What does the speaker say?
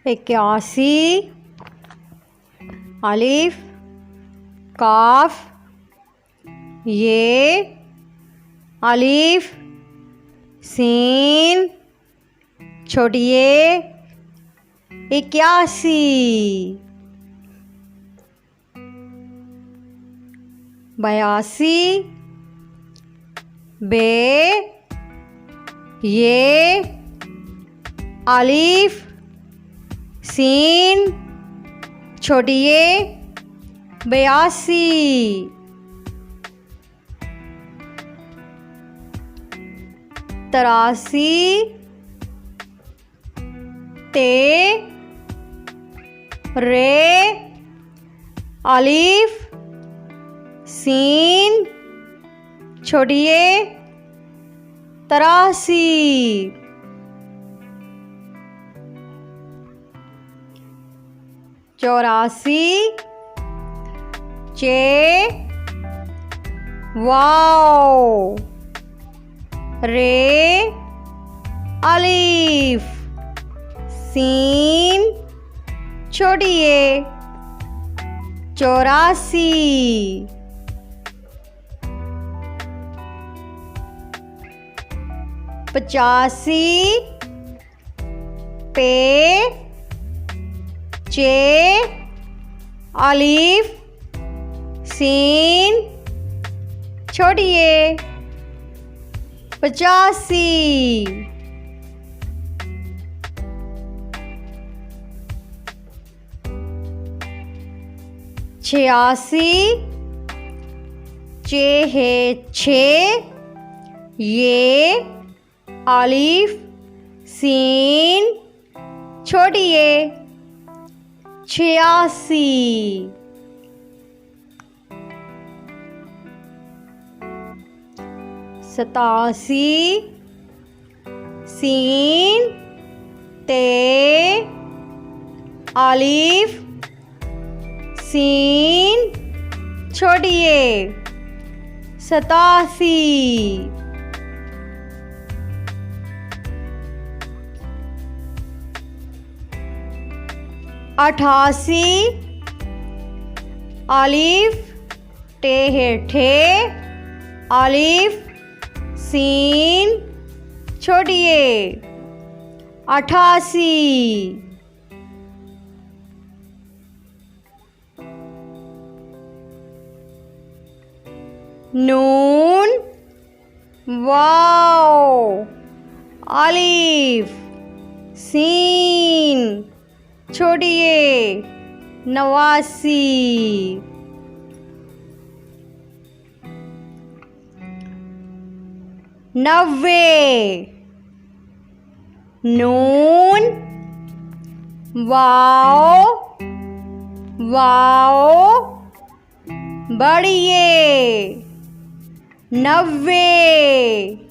81 अलिफ काफ ये अलिफ सीन छोटी ये 81 82 बे ये अलिफ सीन छोटी ये 82 83 ते रे अलिफ सीन छोटी ये 83 84 चे वाओ रे अलिफ सीन छोटी ये 84 85 पे चे अलिफ सीन छोटी ये 85 86 चे है छे ये अलिफ सीन छोटी ये 86 87 सीन ते अलिफ सीन छोटी ये 87 88 अलिफ टे है ठे अलिफ सीन छोटी ये 88 नून वाओ अलिफ सीन छोटी ये 89 90 नून वाओ वाओ बड़ी ये 90